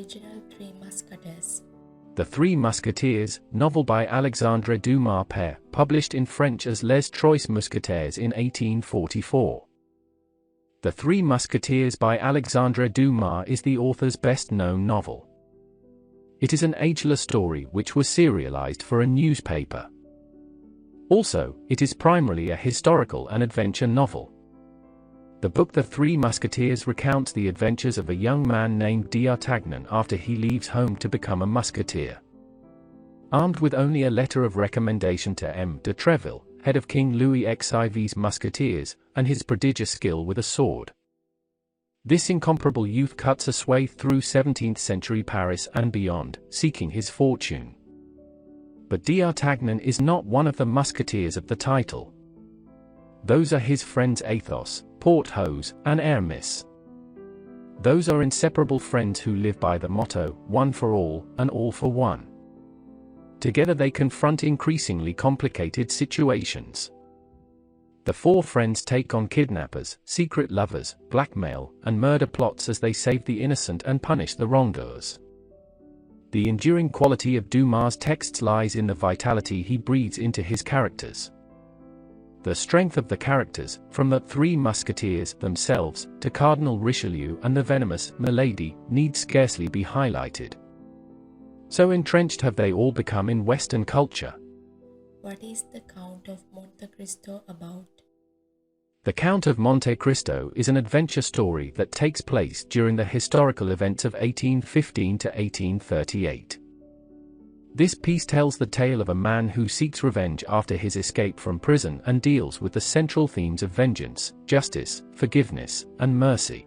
original Three Musketeers? The Three Musketeers, novel by Alexandre Dumas père, published in French as Les Trois Mousquetaires in 1844. The Three Musketeers by Alexandre Dumas is the author's best-known novel. It is an ageless story which was serialized for a newspaper. Also, it is primarily a historical and adventure novel. The book The Three Musketeers recounts the adventures of a young man named D'Artagnan after he leaves home to become a musketeer. Armed with only a letter of recommendation to M. de Treville, head of King Louis XIV's musketeers, and his prodigious skill with a sword, this incomparable youth cuts a swathe through 17th-century Paris and beyond, seeking his fortune. But D'Artagnan is not one of the musketeers of the title. Those are his friends Athos, Porthos, and Aramis. Those are inseparable friends who live by the motto, one for all, and all for one. Together they confront increasingly complicated situations. The four friends take on kidnappers, secret lovers, blackmail, and murder plots as they save the innocent and punish the wrongdoers. The enduring quality of Dumas' texts lies in the vitality he breathes into his characters. The strength of the characters, from the Three Musketeers themselves, to Cardinal Richelieu and the venomous Milady, need scarcely be highlighted. So entrenched have they all become in Western culture. What is the Count of Monte Cristo about? The Count of Monte Cristo is an adventure story that takes place during the historical events of 1815 to 1838. This piece tells the tale of a man who seeks revenge after his escape from prison and deals with the central themes of vengeance, justice, forgiveness, and mercy.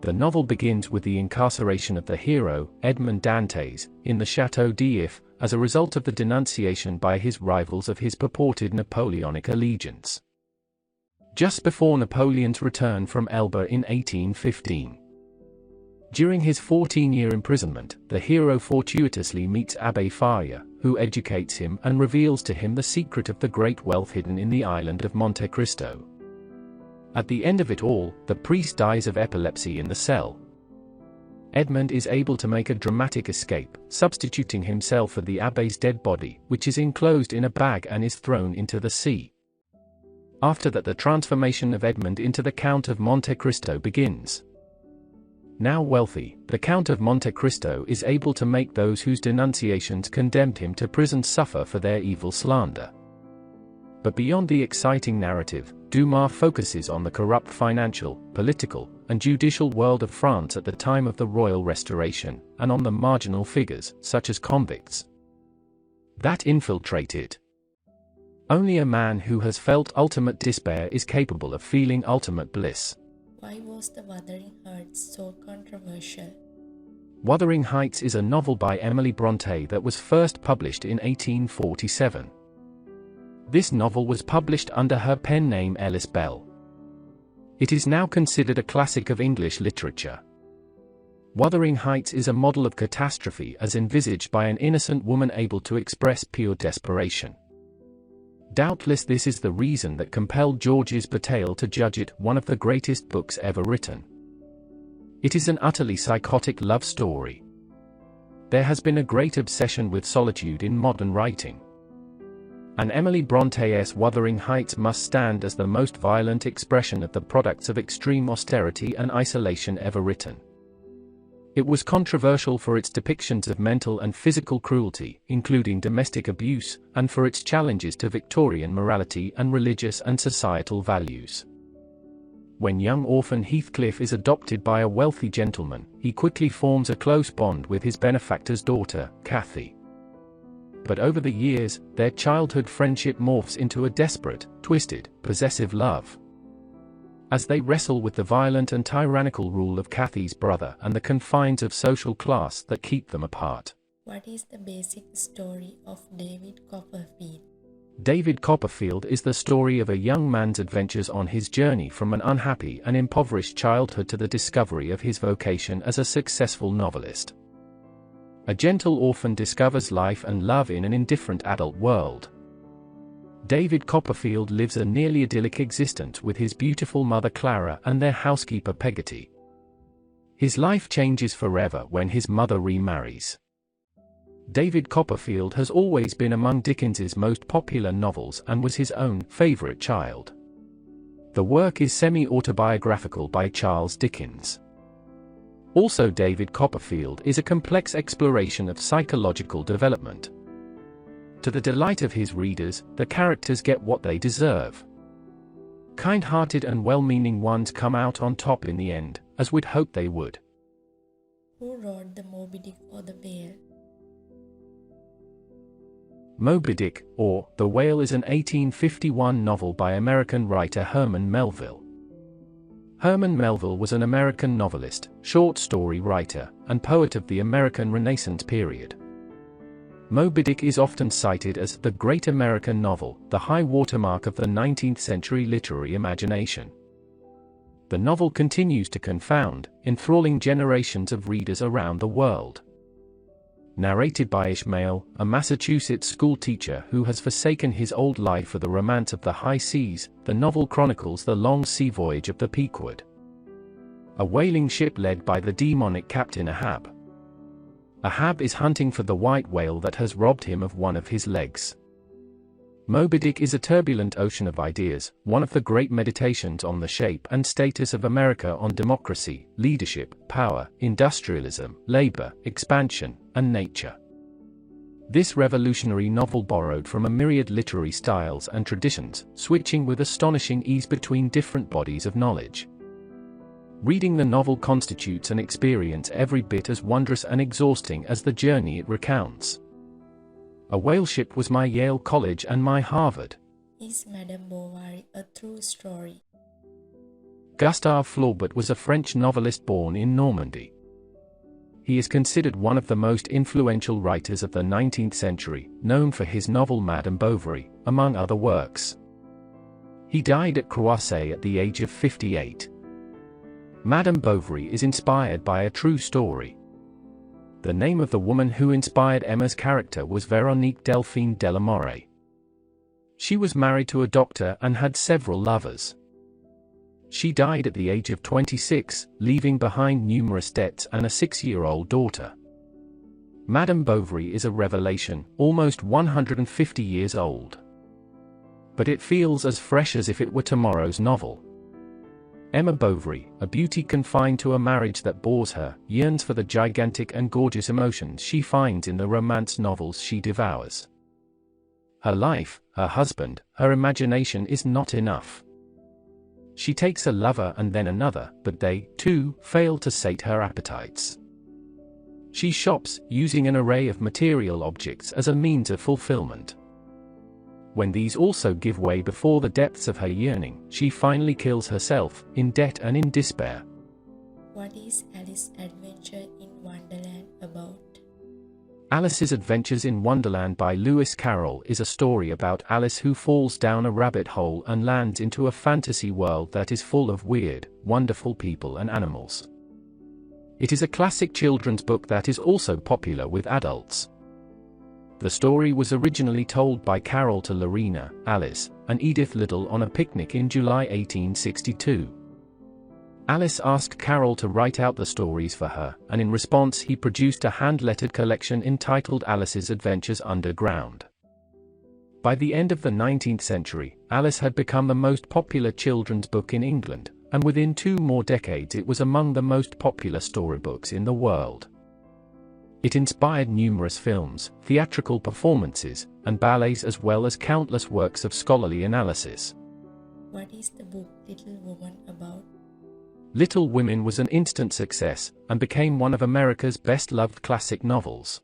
The novel begins with the incarceration of the hero, Edmond Dantes, in the Château d'If, as a result of the denunciation by his rivals of his purported Napoleonic allegiance. Just before Napoleon's return from Elba in 1815. During his 14-year imprisonment, the hero fortuitously meets Abbé Faria, who educates him and reveals to him the secret of the great wealth hidden in the island of Monte Cristo. At the end of it all, the priest dies of epilepsy in the cell. Edmond is able to make a dramatic escape, substituting himself for the abbé's dead body, which is enclosed in a bag and is thrown into the sea. After that, the transformation of Edmond into the Count of Monte Cristo begins. Now wealthy, the Count of Monte Cristo is able to make those whose denunciations condemned him to prison suffer for their evil slander. But beyond the exciting narrative, Dumas focuses on the corrupt financial, political, and judicial world of France at the time of the Royal Restoration, and on the marginal figures, such as convicts, that infiltrate it. Only a man who has felt ultimate despair is capable of feeling ultimate bliss. Why was the Wuthering Heights so controversial? Wuthering Heights is a novel by Emily Brontë that was first published in 1847. This novel was published under her pen name Ellis Bell. It is now considered a classic of English literature. Wuthering Heights is a model of catastrophe as envisaged by an innocent woman able to express pure desperation. Doubtless this is the reason that compelled Georges Bataille to judge it one of the greatest books ever written. It is an utterly psychotic love story. There has been a great obsession with solitude in modern writing. And Emily Bronté's Wuthering Heights must stand as the most violent expression of the products of extreme austerity and isolation ever written. It was controversial for its depictions of mental and physical cruelty, including domestic abuse, and for its challenges to Victorian morality and religious and societal values. When young orphan Heathcliff is adopted by a wealthy gentleman, he quickly forms a close bond with his benefactor's daughter, Cathy. But over the years, their childhood friendship morphs into a desperate, twisted, possessive love. As they wrestle with the violent and tyrannical rule of Cathy's brother and the confines of social class that keep them apart. What is the basic story of David Copperfield? David Copperfield is the story of a young man's adventures on his journey from an unhappy and impoverished childhood to the discovery of his vocation as a successful novelist. A gentle orphan discovers life and love in an indifferent adult world. David Copperfield lives a nearly idyllic existence with his beautiful mother Clara and their housekeeper Peggotty. His life changes forever when his mother remarries. David Copperfield has always been among Dickens's most popular novels and was his own favorite child. The work is semi-autobiographical by Charles Dickens. Also, David Copperfield is a complex exploration of psychological development. To the delight of his readers, the characters get what they deserve. Kind-hearted and well-meaning ones come out on top in the end, as we'd hope they would. Who wrote the Moby Dick or the Whale? Moby Dick, or The Whale, is an 1851 novel by American writer Herman Melville. Herman Melville was an American novelist, short story writer, and poet of the American Renaissance period. Moby Dick is often cited as the great American novel, the high watermark of the 19th century literary imagination. The novel continues to confound, enthralling generations of readers around the world. Narrated by Ishmael, a Massachusetts schoolteacher who has forsaken his old life for the romance of the high seas, the novel chronicles the long sea voyage of the Pequod, a whaling ship led by the demonic Captain Ahab. Ahab is hunting for the white whale that has robbed him of one of his legs. Moby Dick is a turbulent ocean of ideas, one of the great meditations on the shape and status of America, on democracy, leadership, power, industrialism, labor, expansion, and nature. This revolutionary novel borrowed from a myriad literary styles and traditions, switching with astonishing ease between different bodies of knowledge. Reading the novel constitutes an experience every bit as wondrous and exhausting as the journey it recounts. A whale ship was my Yale College and my Harvard. Is Madame Bovary a true story? Gustave Flaubert was a French novelist born in Normandy. He is considered one of the most influential writers of the 19th century, known for his novel Madame Bovary, among other works. He died at Croisset at the age of 58. Madame Bovary is inspired by a true story. The name of the woman who inspired Emma's character was Veronique Delphine Delamore. She was married to a doctor and had several lovers. She died at the age of 26, leaving behind numerous debts and a 6-year-old daughter. Madame Bovary is a revelation, almost 150 years old. But it feels as fresh as if it were tomorrow's novel. Emma Bovary, a beauty confined to a marriage that bores her, yearns for the gigantic and gorgeous emotions she finds in the romance novels she devours. Her life, her husband, her imagination is not enough. She takes a lover and then another, but they, too, fail to sate her appetites. She shops, using an array of material objects as a means of fulfillment. When these also give way before the depths of her yearning, she finally kills herself, in debt and in despair. What is Alice's Adventure in Wonderland about? Alice's Adventures in Wonderland by Lewis Carroll is a story about Alice who falls down a rabbit hole and lands into a fantasy world that is full of weird, wonderful people and animals. It is a classic children's book that is also popular with adults. The story was originally told by Carroll to Lorena, Alice, and Edith Liddell on a picnic in July 1862. Alice asked Carroll to write out the stories for her, and in response he produced a hand-lettered collection entitled Alice's Adventures Underground. By the end of the 19th century, Alice had become the most popular children's book in England, and within 2 more decades it was among the most popular storybooks in the world. It inspired numerous films, theatrical performances, and ballets, as well as countless works of scholarly analysis. What is the book Little Woman about? Little Women was an instant success, and became one of America's best-loved classic novels.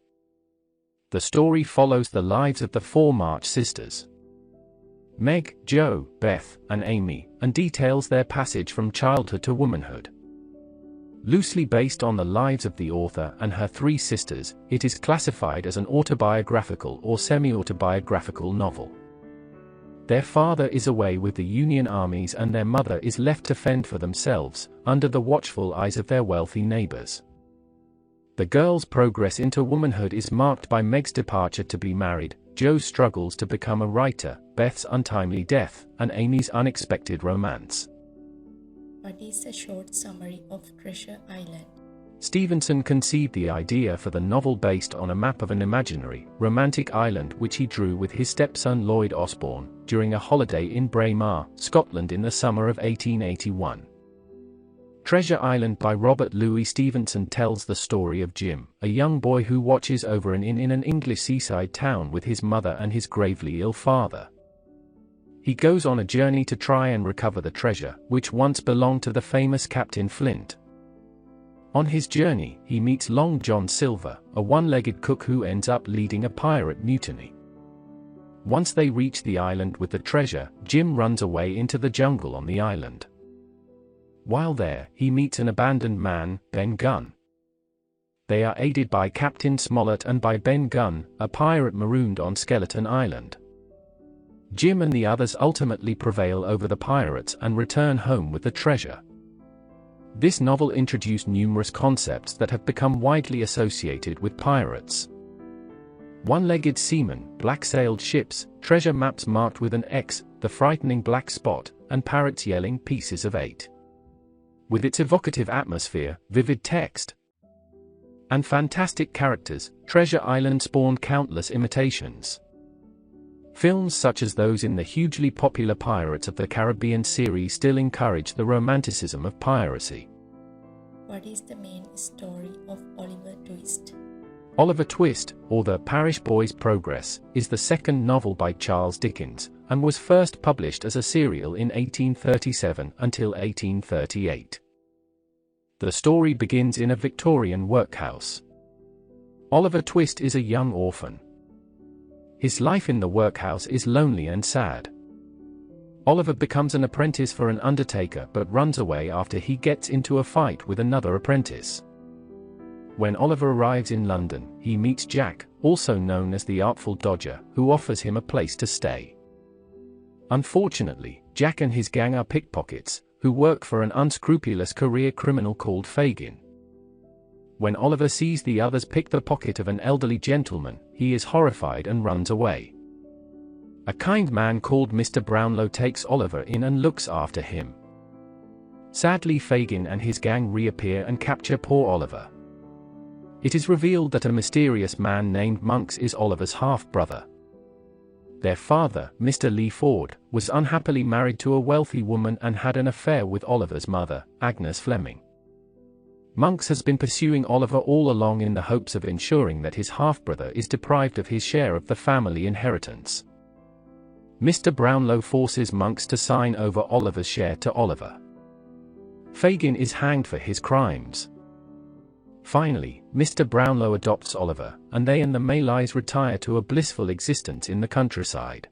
The story follows the lives of the 4 March sisters, Meg, Jo, Beth, and Amy, and details their passage from childhood to womanhood. Loosely based on the lives of the author and her 3 sisters, it is classified as an autobiographical or semi-autobiographical novel. Their father is away with the Union armies and their mother is left to fend for themselves, under the watchful eyes of their wealthy neighbors. The girls' progress into womanhood is marked by Meg's departure to be married, Jo's struggles to become a writer, Beth's untimely death, and Amy's unexpected romance. What is a short summary of Treasure Island? Stevenson conceived the idea for the novel based on a map of an imaginary, romantic island which he drew with his stepson Lloyd Osbourne, during a holiday in Braemar, Scotland in the summer of 1881. Treasure Island by Robert Louis Stevenson tells the story of Jim, a young boy who watches over an inn in an English seaside town with his mother and his gravely ill father. He goes on a journey to try and recover the treasure, which once belonged to the famous Captain Flint. On his journey, he meets Long John Silver, a one-legged cook who ends up leading a pirate mutiny. Once they reach the island with the treasure, Jim runs away into the jungle on the island. While there, he meets an abandoned man, Ben Gunn. They are aided by Captain Smollett and by Ben Gunn, a pirate marooned on Skeleton Island. Jim and the others ultimately prevail over the pirates and return home with the treasure. This novel introduced numerous concepts that have become widely associated with pirates. One-legged seamen, black-sailed ships, treasure maps marked with an X, the frightening black spot, and parrots yelling pieces of 8. With its evocative atmosphere, vivid text, and fantastic characters, Treasure Island spawned countless imitations. Films such as those in the hugely popular Pirates of the Caribbean series still encourage the romanticism of piracy. What is the main story of Oliver Twist? Oliver Twist, or The Parish Boy's Progress, is the second novel by Charles Dickens, and was first published as a serial in 1837 until 1838. The story begins in a Victorian workhouse. Oliver Twist is a young orphan. His life in the workhouse is lonely and sad. Oliver becomes an apprentice for an undertaker but runs away after he gets into a fight with another apprentice. When Oliver arrives in London, he meets Jack, also known as the Artful Dodger, who offers him a place to stay. Unfortunately, Jack and his gang are pickpockets, who work for an unscrupulous career criminal called Fagin. When Oliver sees the others pick the pocket of an elderly gentleman, he is horrified and runs away. A kind man called Mr. Brownlow takes Oliver in and looks after him. Sadly, Fagin and his gang reappear and capture poor Oliver. It is revealed that a mysterious man named Monks is Oliver's half-brother. Their father, Mr. Lee Ford, was unhappily married to a wealthy woman and had an affair with Oliver's mother, Agnes Fleming. Monks has been pursuing Oliver all along in the hopes of ensuring that his half-brother is deprived of his share of the family inheritance. Mr. Brownlow forces Monks to sign over Oliver's share to Oliver. Fagin is hanged for his crimes. Finally, Mr. Brownlow adopts Oliver, and they and the Malays retire to a blissful existence in the countryside.